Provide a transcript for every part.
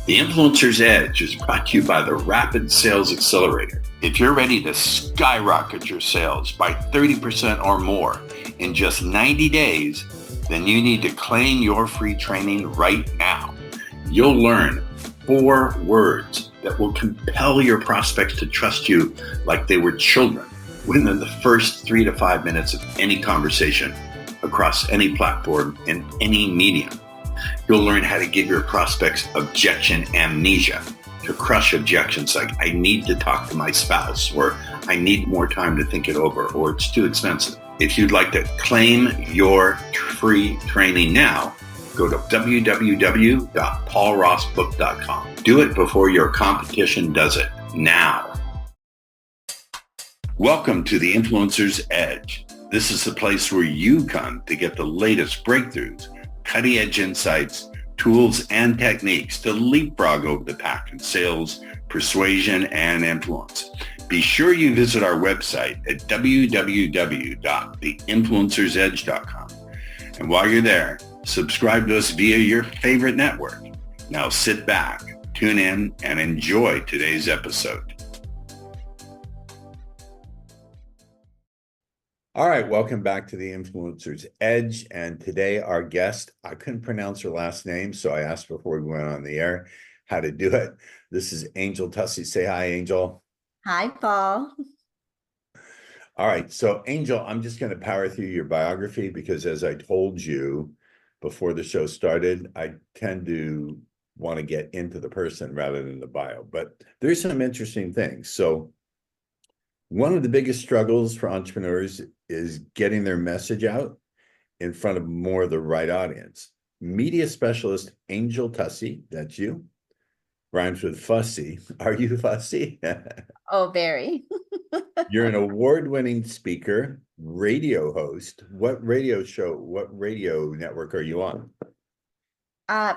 The Influencer's Edge is brought to you by the Rapid Sales Accelerator. If you're ready to skyrocket your sales by 30% or more in just 90 days, then you need to claim your free training right now. You'll learn 4 words that will compel your prospects to trust you like they were children within the first 3 to 5 minutes of any conversation across any platform and any medium. You'll learn how to give your prospects objection amnesia, to crush objections like, I need to talk to my spouse, or I need more time to think it over, or it's too expensive. If you'd like to claim your free training now, go to www.paulrossbook.com. Do it before your competition does it now. Welcome to the Influencer's Edge. This is the place where you come to get the latest breakthroughs, cutting-edge insights, tools, and techniques to leapfrog over the pack in sales, persuasion, and influence. Be sure you visit our website at www.theinfluencersedge.com. And while you're there, subscribe to us via your favorite network. Now sit back, tune in, and enjoy today's episode. All right, welcome back to the Influencer's Edge. And today our guest, I couldn't pronounce her last name, so I asked before we went on the air how to do it. This is Angel Tuccy. Say hi, Angel. Hi, Paul. All right, so Angel, I'm just going to power through your biography because as I told you before the show started, I tend to want to get into the person rather than the bio, but there's some interesting things. So one of the biggest struggles for entrepreneurs is getting their message out in front of more of the right audience. Media specialist Angel Tuccy, that's you, rhymes with fussy. Are you fussy? Oh, very. You're an award-winning speaker, radio host. What radio network are you on?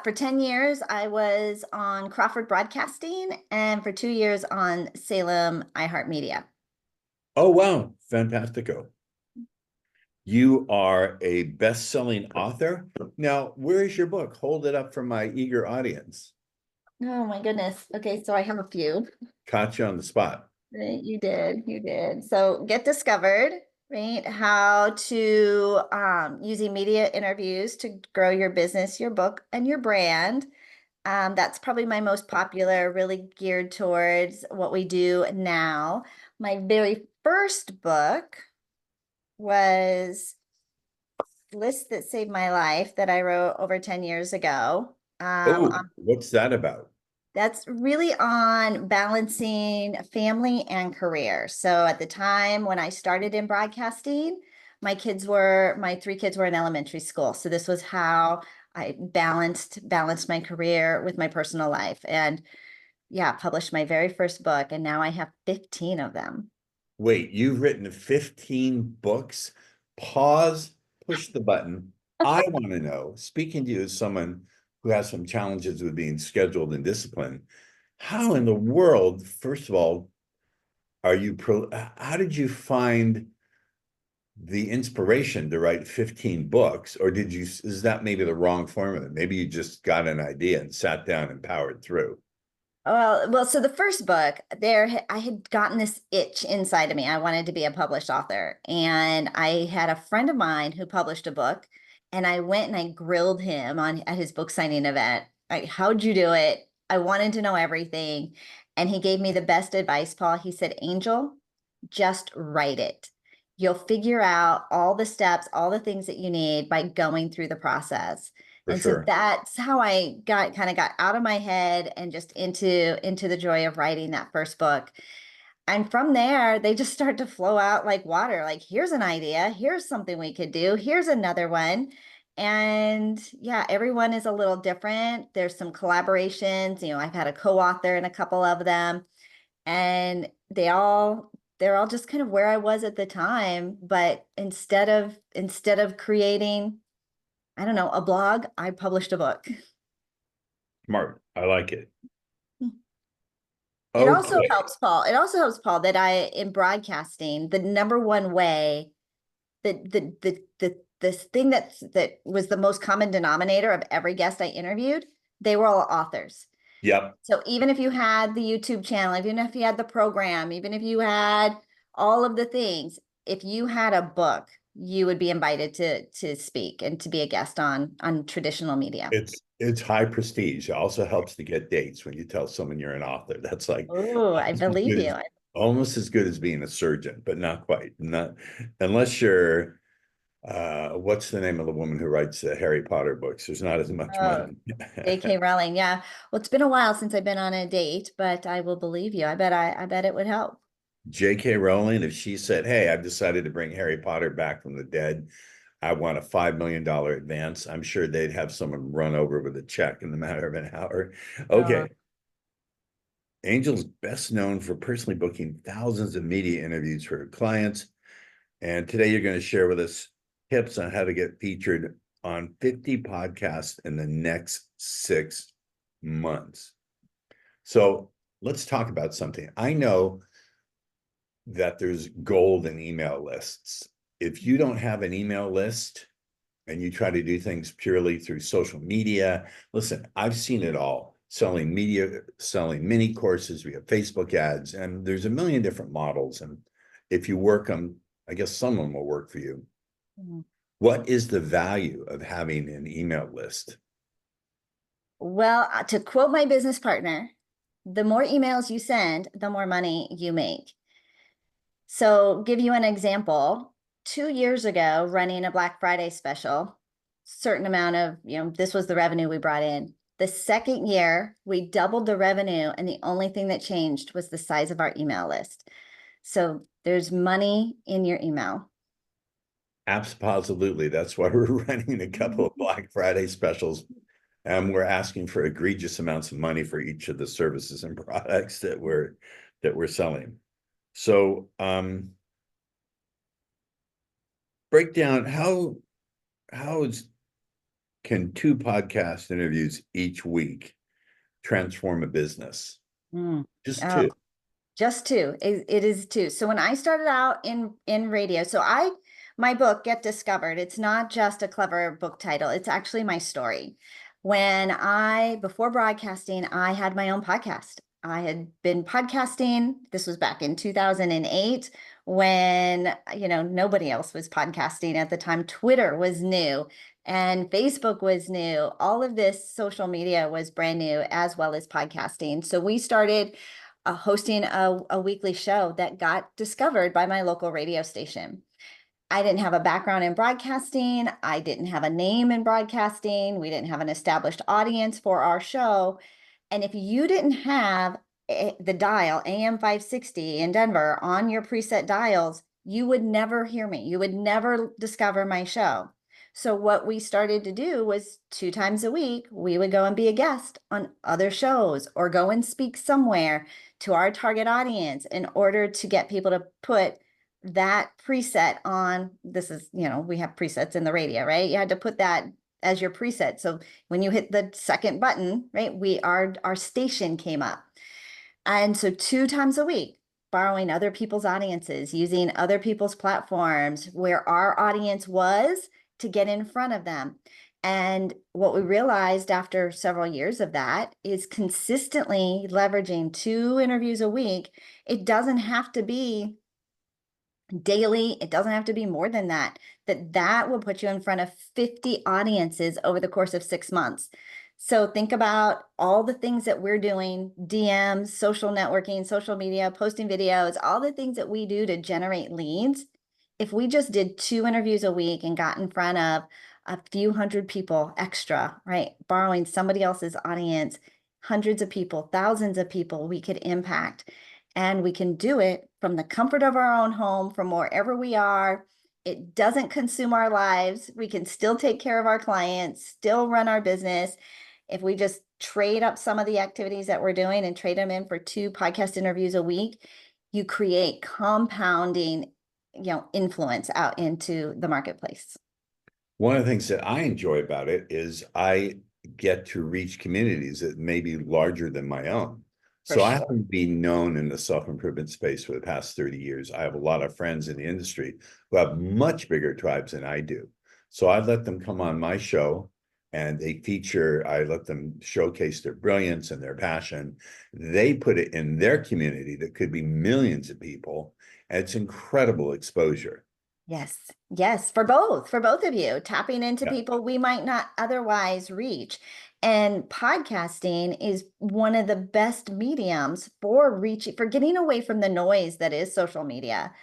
For 10 years, I was on Crawford Broadcasting, and for 2 years on Salem iHeartMedia. Oh, wow. Fantastico. You are a best-selling author. Now, where is your book? Hold it up for my eager audience. Oh, my goodness. Okay, so I have a few. Caught you on the spot. Right, you did. So Get Discovered, right? How to using media interviews to grow your business, your book, and your brand. That's probably my most popular, really geared towards what we do now. My very first book was List That Saved My Life that I wrote over 10 years ago. What's that about? That's really on balancing family and career. So at the time when I started in broadcasting, my 3 kids were in elementary school. So this was how I balanced my career with my personal life, and published my very first book, and now I have 15 of them. Wait, you've written 15 books? Pause, push the button. I want to know, speaking to you as someone who has some challenges with being scheduled and disciplined, how in the world, first of all, how did you find the inspiration to write 15 books? Or is that maybe the wrong formula? Maybe you just got an idea and sat down and powered through. Well, so the first book I had gotten this itch inside of me. I wanted to be a published author, and I had a friend of mine who published a book, and I went and I grilled him at his book signing event. How'd you do it? I wanted to know everything. And he gave me the best advice, Paul. He said, Angel, just write it. You'll figure out all the steps, all the things that you need by going through the process. So that's how I got out of my head and just into the joy of writing that first book. And from there, they just start to flow out like water. Like, here's an idea. Here's something we could do. Here's another one. And everyone is a little different. There's some collaborations. I've had a co-author in a couple of them, and they're all just kind of where I was at the time. But instead of creating, I don't know, a blog, I published a book. Smart. I like it. It also helps, Paul. That in broadcasting, the number one way, the thing that was the most common denominator of every guest I interviewed, they were all authors. Yep. So even if you had the YouTube channel, even if you had the program, even if you had all of the things, if you had a book, you would be invited to speak and to be a guest on traditional media. It's high prestige. It also helps to get dates when you tell someone you're an author. That's like Oh, I almost as believe good you. as, almost as good as being a surgeon, but not quite. Not unless you're what's the name of the woman who writes the Harry Potter books? There's not as much Oh, money. J.K. Rowling. Yeah. Well, it's been a while since I've been on a date, but I will believe you. I bet it would help. J.K. Rowling, if she said, "Hey, I've decided to bring Harry Potter back from the dead. I want a $5 million advance," I'm sure they'd have someone run over with a check in the matter of an hour. Oh, Okay. Angel's best known for personally booking thousands of media interviews for her clients. And today you're going to share with us tips on how to get featured on 50 podcasts in the next 6 months. So let's talk about something. I know that there's gold in email lists. If you don't have an email list and you try to do things purely through social media, listen, I've seen it all. Selling media, selling mini courses, we have Facebook ads, and there's a million different models. And if you work them, I guess someone will work for you. mhm. What is the value of having an email list? Well, to quote my business partner, the more emails you send, the more money you make. So, give you an example. 2 years ago, running a Black Friday special, certain amount of, this was the revenue we brought in. The second year, we doubled the revenue, and the only thing that changed was the size of our email list. So, there's money in your email. Absolutely. That's why we're running a couple of Black Friday specials. And we're asking for egregious amounts of money for each of the services and products that we're selling. So break down how can 2 podcast interviews each week transform a business? Mm. Just Oh, two. just two. It is two. So when I started out in radio, my book Get Discovered, it's not just a clever book title. It's actually my story. Before broadcasting, I had my own podcast. I had been podcasting. This was back in 2008 when, nobody else was podcasting at the time. Twitter was new and Facebook was new. All of this social media was brand new, as well as podcasting. So we started hosting a weekly show that got discovered by my local radio station. I didn't have a background in broadcasting. I didn't have a name in broadcasting. We didn't have an established audience for our show. And if you didn't have the dial AM 560 in Denver on your preset dials, you would never hear me. You would never discover my show. So what we started to do was 2 times a week, we would go and be a guest on other shows or go and speak somewhere to our target audience in order to get people to put that preset on. This is, we have presets in the radio, right? You had to put that as your preset. So when you hit the second button, right, our station came up. And so 2 times a week, borrowing other people's audiences, using other people's platforms where our audience was to get in front of them. And what we realized after several years of that is consistently leveraging 2 interviews a week. It doesn't have to be daily. It doesn't have to be more than that. That will put you in front of 50 audiences over the course of 6 months. So think about all the things that we're doing, DMs, social networking, social media, posting videos, all the things that we do to generate leads. If we just did 2 interviews a week and got in front of a few hundred people extra, right? Borrowing somebody else's audience, hundreds of people, thousands of people we could impact. And we can do it from the comfort of our own home, from wherever we are. It doesn't consume our lives. We can still take care of our clients, still run our business. If we just trade up some of the activities that we're doing and trade them in for 2 podcast interviews a week, you create compounding, influence out into the marketplace. One of the things that I enjoy about it is I get to reach communities that may be larger than my own. For So I sure. haven't been known in the self-improvement space for the past 30 years. I have a lot of friends in the industry who have much bigger tribes than I do. So I let them come on my show. and they feature, I let them showcase their brilliance and their passion. They put it in their community that could be millions of people, and it's incredible exposure. Yes. Yes. For both of you, tapping into Yeah. people we might not otherwise reach. And podcasting is one of the best mediums for reaching, for getting away from the noise that is social media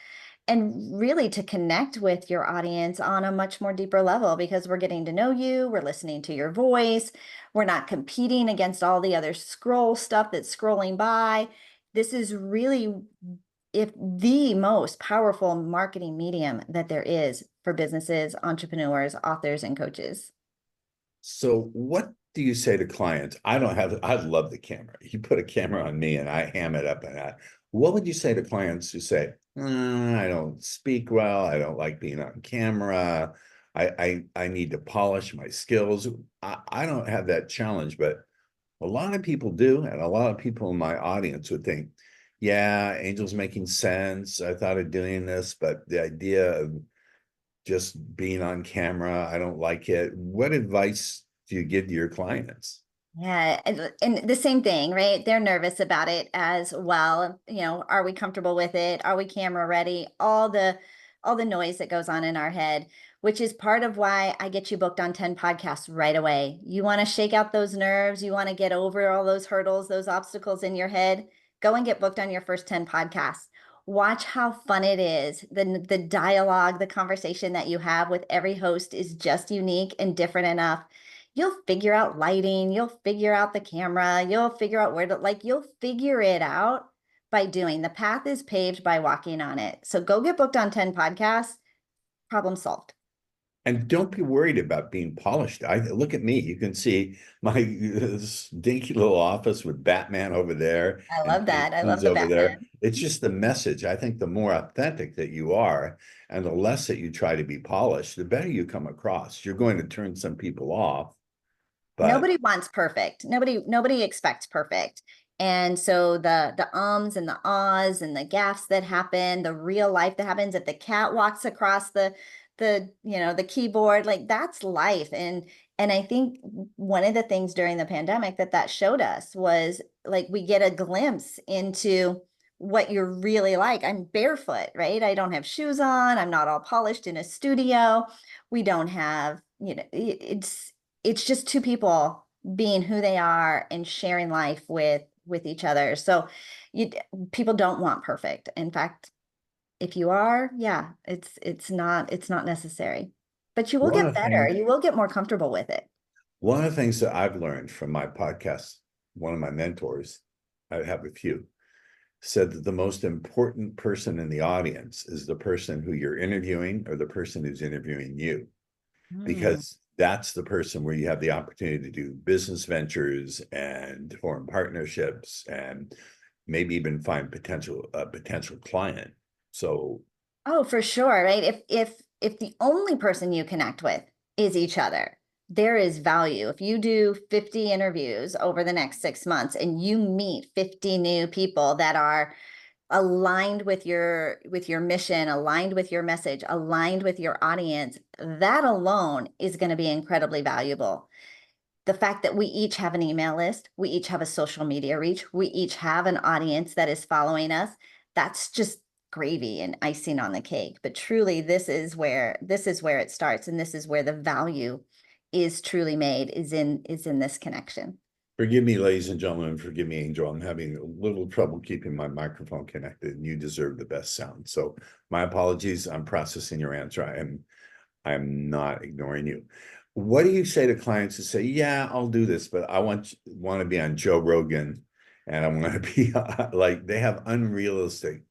and really to connect with your audience on a much more deeper level because we're getting to know you, we're listening to your voice, we're not competing against all the other scroll stuff that's scrolling by. This is really if the most powerful marketing medium that there is for businesses, entrepreneurs, authors, and coaches. So what do you say to clients? I don't have, I love the camera. You put a camera on me and I ham it up and that. What would you say to clients who say, I don't speak well, I don't like being on camera, I need to polish my skills. I don't have that challenge, but a lot of people do, and a lot of people in my audience would think, yeah, Angel's making sense. I thought of doing this, but the idea of just being on camera, I don't like it. What advice do you give to your clients? Yeah, and the same thing, right? They're nervous about it as well. You know, are we comfortable with it? Are we camera ready? All the noise that goes on in our head, which is part of why I get you booked on 10 podcasts right away. You want to shake out those nerves, you want to get over all those hurdles, those obstacles in your head. Go and get booked on your first 10 podcasts. Watch how fun it is. The dialogue, the conversation that you have with every host is just unique and different enough. You'll figure out lighting, you'll figure out the camera, you'll figure out where to, like, you'll figure it out by doing. The path is paved by walking on it. So go get booked on 10 podcasts, problem solved. And don't be worried about being polished. I look at me, you can see my dinky little office with Batman over there I and love that. I love paintings the over there. Batman. It's just the message. I think the more authentic that you are and the less that you try to be polished, the better you come across. You're going to turn some people off, but Nobody wants perfect. Nobody expects perfect. And so the ums and the ahs and the gaffes that happen, the real life that happens if the cat walks across the keyboard, like that's life. And I think one of the things during the pandemic that showed us was like we get a glimpse into what you're really like. I'm barefoot, right? I don't have shoes on. I'm not all polished in a studio. We don't have, it's just two people being who they are and sharing life with each other. So you people don't want perfect. In fact, if you are, yeah, it's not necessary. But you will one get of the better. things You will get more comfortable with it. one of the things that I've learned from my podcast, one of my mentors, I have a few, said that the most important person in the audience is the person who you're interviewing or the person who's interviewing you, Hmm. because that's the person where you have the opportunity to do business ventures and form partnerships and maybe even find a potential client. So Oh, for sure, right? If the only person you connect with is each other, there is value. If you do 50 interviews over the next 6 months and you meet 50 new people that are aligned with your mission, aligned with your message, aligned with your audience, that alone is going to be incredibly valuable. The fact that we each have an email list, we each have a social media reach, we each have an audience that is following us, that's just gravy and icing on the cake. But truly, this is where it starts, and this is where the value is truly made, is in this connection. forgive me, ladies and gentlemen, forgive me, Angel. I'm having a little trouble keeping my microphone connected, and you deserve the best sound. So my apologies. I'm processing your answer. I'm not ignoring you. What do you say to clients who say, "Yeah, I'll do this, but I want to be on Joe Rogan, and I want to be like they have unrealistic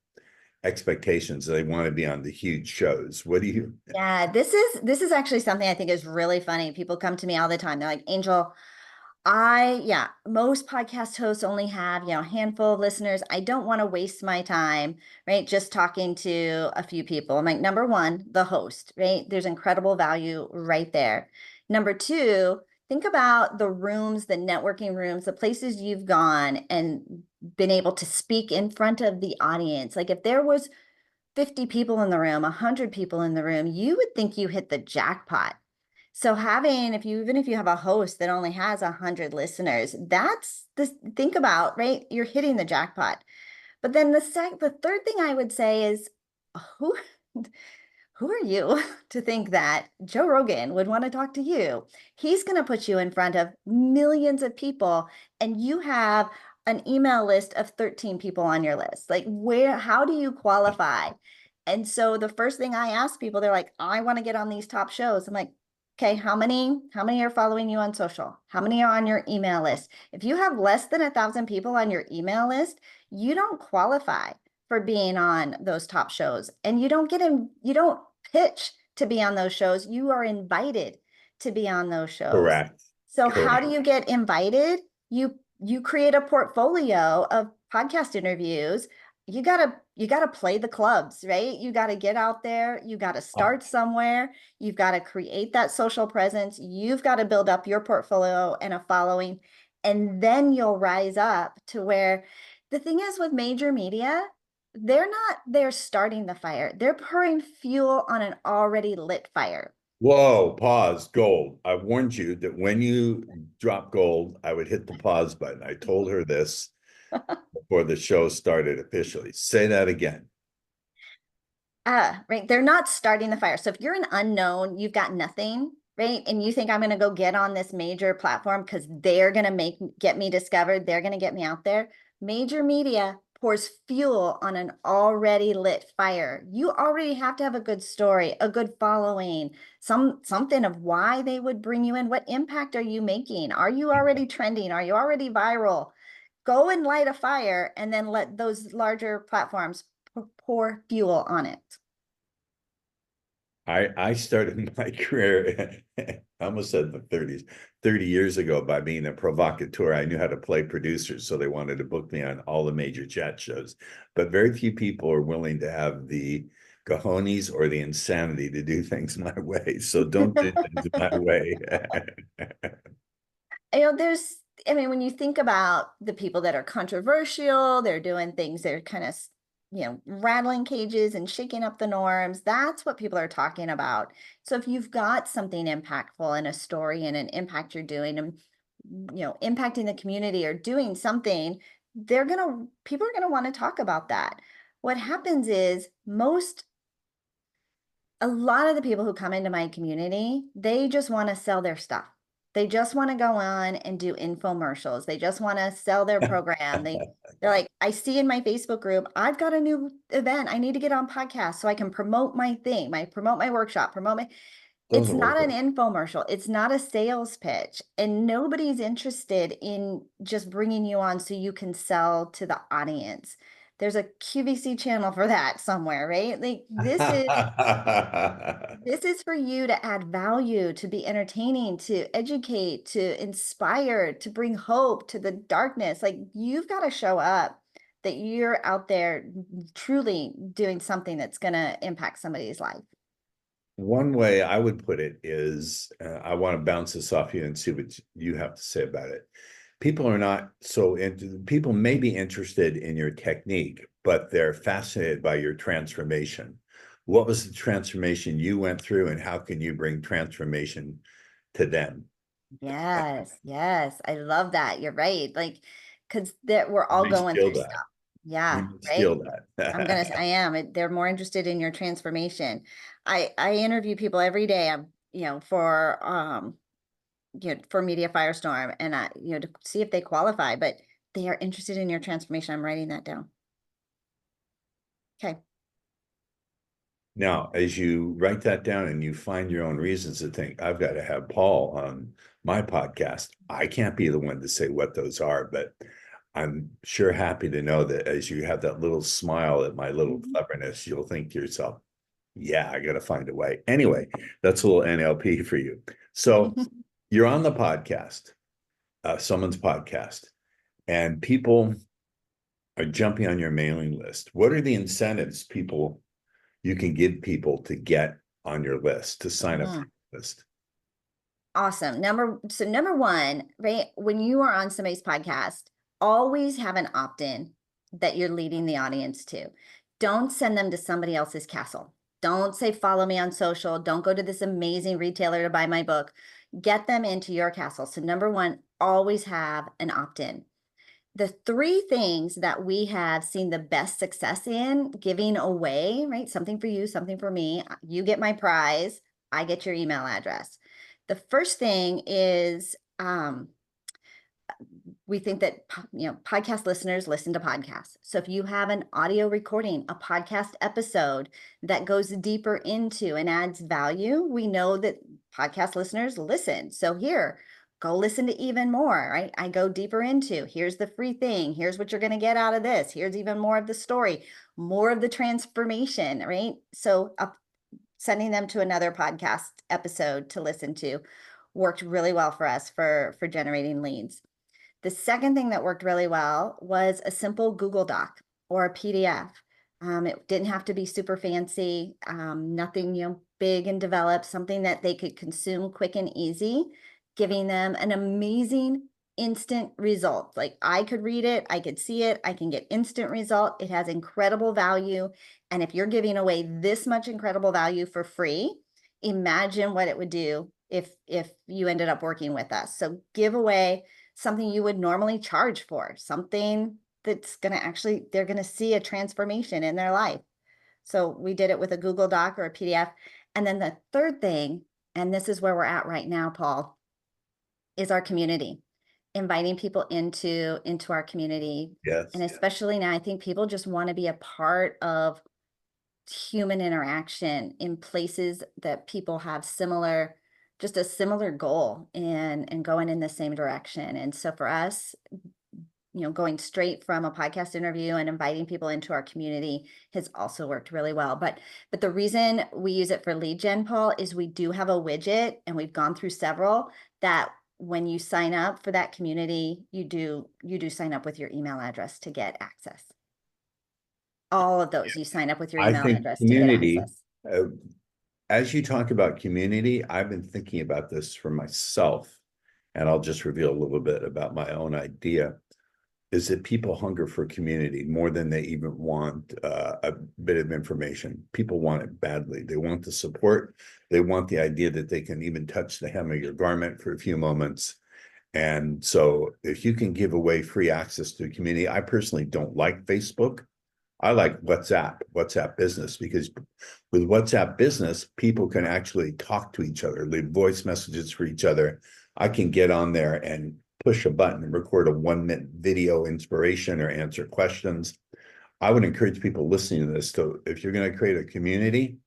expectations. They want to be on the huge shows." What do you? Yeah, this is actually something I think is really funny. People come to me all the time. They're like, Angel, yeah, most podcast hosts only have, a handful of listeners. I don't want to waste my time, right? Just talking to a few people. I'm like, number one, the host, right? There's incredible value right there. Number two, think about the rooms, the networking rooms, the places you've gone and been able to speak in front of the audience. Like if there was 50 people in the room, 100 people in the room, you would think you hit the jackpot. So having, even if you have a host that only has 100 listeners, that's the think about, right? You're hitting the jackpot. But then the third thing I would say is who who are you to think that Joe Rogan would want to talk to you? He's going to put you in front of millions of people, and you have an email list of 13 people on your list. Like, how do you qualify? And so the first thing I ask people, they're like, I want to get on these top shows. I'm like, okay, how many are following you on social? How many are on your email list? If you have less than 1,000 people on your email list, you don't qualify for being on those top shows, and you don't pitch to be on those shows. You are invited to be on those shows. Correct. So how do Correct. you get invited? You create a portfolio of podcast interviews. You gotta play the clubs, right? You gotta get out there. You gotta start somewhere. You've got to create that social presence. You've got to build up your portfolio and a following, and then you'll rise up to where the thing is with major media, they're not there starting the fire. They're pouring fuel on an already lit fire. Whoa, pause, gold. I warned you that when you drop gold, I would hit the pause button. I told her this before the show started officially. Say that again. Right. They're not starting the fire. So if you're an unknown, you've got nothing, right? And you think I'm going to go get on this major platform because they're going to get me discovered. They're going to get me out there. Major media pours fuel on an already lit fire. You already have to have a good story, a good following, something of why they would bring you in. What impact are you making? Are you already trending? Are you already viral? Go and light a fire and then let those larger platforms pour fuel on it. I started my career, I almost said the 30s, 30 years ago by being a provocateur. I knew how to play producers, so they wanted to book me on all the major chat shows. But very few people are willing to have the cojones or the insanity to do things my way. So don't do things my way. I mean, when you think about the people that are controversial, they're doing things, they're kind of, rattling cages and shaking up the norms. That's what people are talking about. So if you've got something impactful in a story and an impact you're doing and, impacting the community or doing something, people are going to want to talk about that. What happens is a lot of the people who come into my community, they just want to sell their stuff. They just want to go on and do infomercials. They just want to sell their program. They're like, I see in my Facebook group, I've got a new event. I need to get on podcast so I can promote my thing, promote my workshop, it's Doesn't not work. an infomercial. It's not a sales pitch. And nobody's interested in just bringing you on so you can sell to the audience. There's a QVC channel for that somewhere, right? Like this is for you to add value, to be entertaining, to educate, to inspire, to bring hope to the darkness. Like you've got to show up that you're out there truly doing something that's going to impact somebody's life. One way I would put it is, I want to bounce this off you and see what you have to say about it. People are not so into, people may be interested in your technique, but they're fascinated by your transformation. What was the transformation you went through, and how can you bring transformation to them? Yes, yes. I love that. You're right. Like, because we're all We going steal through that. stuff. Yeah, We right. steal that. I am. They're more interested in your transformation. I interview people every day. I'm, for Media Firestorm, and to see if they qualify, but they are interested in your transformation. I'm writing that down. Okay. Now, as you write that down and you find your own reasons to think, I've got to have Paul on my podcast, I can't be the one to say what those are, but I'm sure happy to know that as you have that little smile at my little cleverness, you'll think to yourself, yeah, I got to find a way. Anyway, that's a little NLP for you. So you're on the podcast, someone's podcast, and people are jumping on your mailing list. What are the incentives you can give people to get on your list, to sign up for your list? Awesome. Number one, right? When you are on somebody's podcast, always have an opt-in that you're leading the audience to. Don't send them to somebody else's castle. Don't say, follow me on social. Don't go to this amazing retailer to buy my book. Get them into your castle. So number one, always have an opt-in. The three things that we have seen the best success in giving away, right? Something for you, something for me. You get my prize. I get your email address. The first thing is, we think that podcast listeners listen to podcasts. So if you have an audio recording, a podcast episode that goes deeper into and adds value, we know that podcast listeners listen. So here, go listen to even more, right? I go deeper into, here's the free thing, here's what you're going to get out of this, here's even more of the story, more of the transformation, right? So sending them to another podcast episode to listen to worked really well for us for generating leads. The second thing that worked really well was a simple Google Doc or a PDF. It didn't have to be super fancy, nothing, big and developed, something that they could consume quick and easy, giving them an amazing instant result. Like I could read it, I could see it, I can get instant result. It has incredible value. And if you're giving away this much incredible value for free, imagine what it would do if you ended up working with us. So give away something you would normally charge for, something that's going to actually, they're going to see a transformation in their life. So we did it with a Google Doc or a PDF. And then the third thing, and this is where we're at right now, Paul, is our community, inviting people into our community. Yes. And especially now, I think people just want to be a part of human interaction in places that people have just a similar goal and going in the same direction. And so for us, going straight from a podcast interview and inviting people into our community has also worked really well. But the reason we use it for lead gen, Paul, is we do have a widget, and we've gone through several, that when you sign up for that community, you do sign up with your email address to get access. All of those, you sign up with your I email think address to get community, access. as you talk about community, I've been thinking about this for myself, and I'll just reveal a little bit about my own idea, is that people hunger for community more than they even want a bit of information. People want it badly. They want the support. They want the idea that they can even touch the hem of your garment for a few moments. And so if you can give away free access to a community, I personally don't like Facebook. I like WhatsApp Business, because with WhatsApp Business, people can actually talk to each other, leave voice messages for each other. I can get on there and push a button and record a 1-minute video inspiration or answer questions. I would encourage people listening to this to, if you're going to create a community,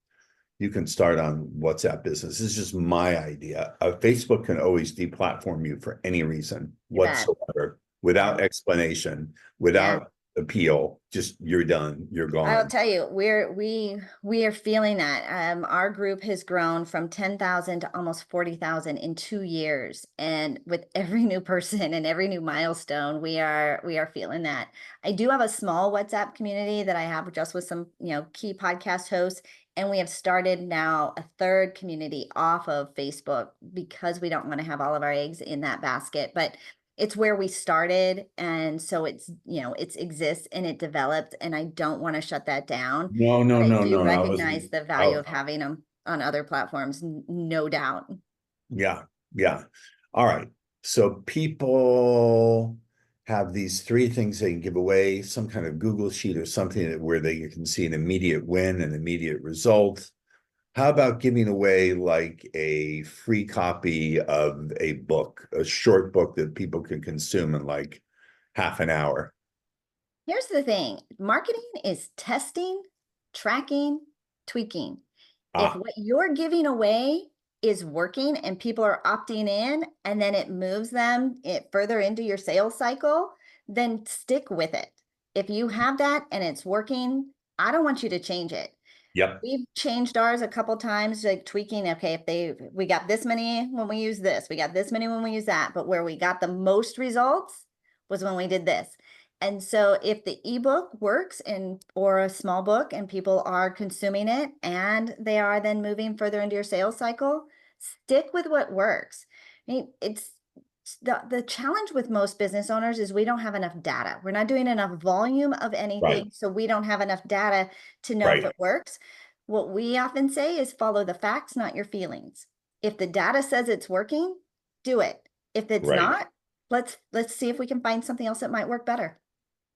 you can start on WhatsApp Business. This is just my idea. Facebook can always deplatform you for any reason whatsoever, without explanation, without appeal. Just you're done, you're gone. I'll tell you, we are feeling that. Our group has grown from 10,000 to almost 40,000 in 2 years, and with every new person and every new milestone, we are feeling that. I do have a small WhatsApp community that I have just with some key podcast hosts, and we have started now a third community off of Facebook, because we don't want to have all of our eggs in that basket. But it's where we started, and so it's it exists and it developed, and I don't want to shut that down. No. I do recognize the value of having them on other platforms, no doubt. Yeah. All right. So people have these 3 things they can give away, some kind of Google sheet or something where they can see an immediate win, an immediate result. How about giving away like a free copy of a book, a short book that people can consume in like half an hour? Here's the thing. Marketing is testing, tracking, tweaking. If what you're giving away is working and people are opting in, and then it moves them further into your sales cycle, then stick with it. If you have that and it's working, I don't want you to change it. Yep. We've changed ours a couple times, like tweaking. Okay, we got this many when we use this, we got this many when we use that, but where we got the most results was when we did this. And so if the ebook works or a small book and people are consuming it and they are then moving further into your sales cycle, stick with what works. I mean, it's the challenge with most business owners is we don't have enough data. We're not doing enough volume of anything. Right. So we don't have enough data to know if it works. What we often say is follow the facts, not your feelings. If the data says it's working, do it. If it's Right. not, let's see if we can find something else that might work better.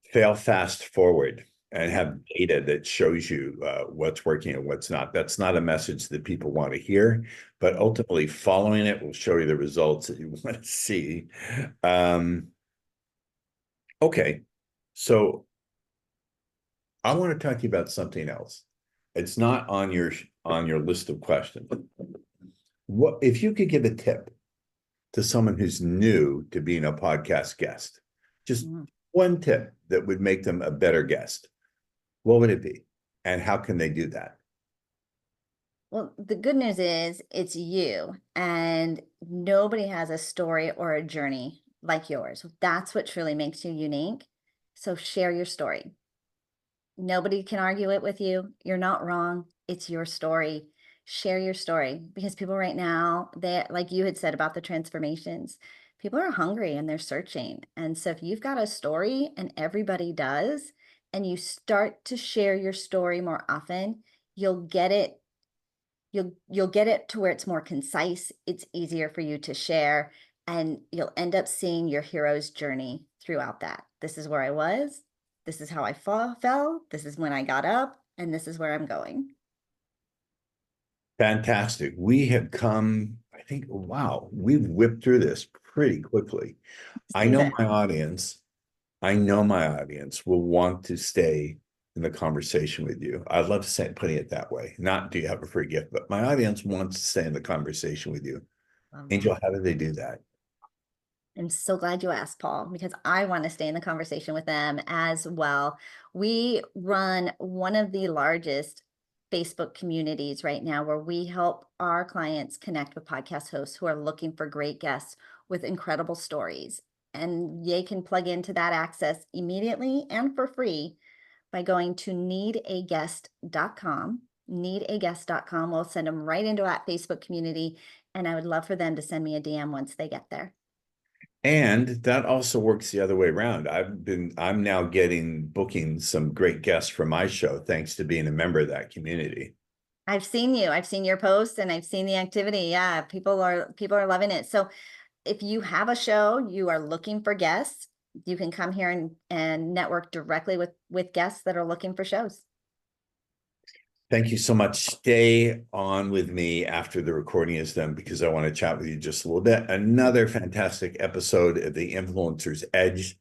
Fail fast forward and have data that shows you what's working and what's not. That's not a message that people want to hear, but ultimately following it will show you the results that you want to see. Okay, so I want to talk to you about something else. It's not on your list of questions. What if you could give a tip to someone who's new to being a podcast guest? Just one tip that would make them a better guest. What would it be? And how can they do that? Well, the good news is it's you, and nobody has a story or a journey like yours. That's what truly makes you unique. So share your story. Nobody can argue it with you. You're not wrong. It's your story. Share your story, because people right now, they, like you had said about the transformations, people are hungry and they're searching. And so if you've got a story, and everybody does, and you start to share your story more often, you'll get it. You'll get it to where it's more concise. It's easier for you to share, and you'll end up seeing your hero's journey throughout that. This is where I was. This is how I fell. This is when I got up, and this is where I'm going. Fantastic. We have come, I think, wow, we've whipped through this pretty quickly. I know my audience will want to stay in the conversation with you. I'd love to say, putting it that way. Not do you have a free gift, but my audience wants to stay in the conversation with you. Angel, how do they do that? I'm so glad you asked, Paul, because I want to stay in the conversation with them as well. We run one of the largest Facebook communities right now, where we help our clients connect with podcast hosts who are looking for great guests with incredible stories. And they can plug into that access immediately and for free by going to needaguest.com. Needaguest.com. We'll send them right into that Facebook community. And I would love for them to send me a DM once they get there. And that also works the other way around. I'm now booking some great guests for my show, thanks to being a member of that community. I've seen your posts, and I've seen the activity. Yeah, people are loving it. So if you have a show, you are looking for guests, you can come here and network directly with guests that are looking for shows. Thank you so much. Stay on with me after the recording is done, because I want to chat with you just a little bit. Another fantastic episode of The Influencer's Edge.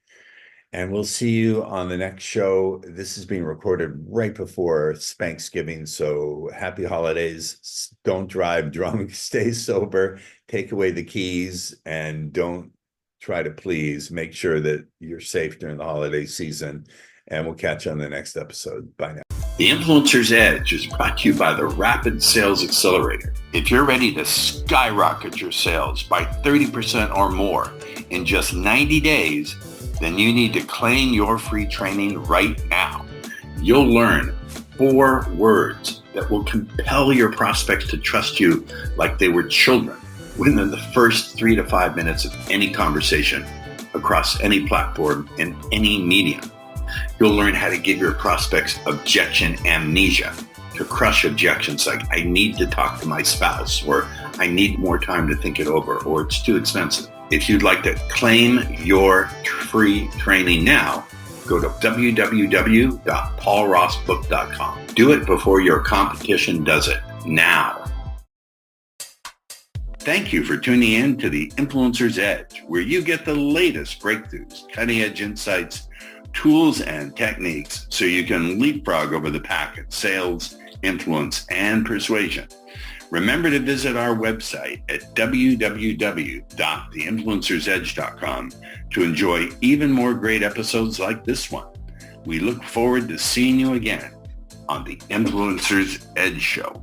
And we'll see you on the next show. This is being recorded right before Thanksgiving. So happy holidays. Don't drive drunk, stay sober, take away the keys, and don't try to please. Make sure that you're safe during the holiday season. And we'll catch you on the next episode. Bye now. The Influencer's Edge is brought to you by the Rapid Sales Accelerator. If you're ready to skyrocket your sales by 30% or more in just 90 days, then you need to claim your free training right now. You'll learn 4 words that will compel your prospects to trust you like they were children within the first 3 to 5 minutes of any conversation across any platform in any medium. You'll learn how to give your prospects objection amnesia, to crush objections like, I need to talk to my spouse, or I need more time to think it over, or it's too expensive. If you'd like to claim your free training now, go to www.paulrossbook.com. Do it before your competition does it now. Thank you for tuning in to The Influencer's Edge, where you get the latest breakthroughs, cutting-edge insights, tools, and techniques so you can leapfrog over the pack in sales, influence, and persuasion. Remember to visit our website at www.theinfluencersedge.com to enjoy even more great episodes like this one. We look forward to seeing you again on the Influencer's Edge Show.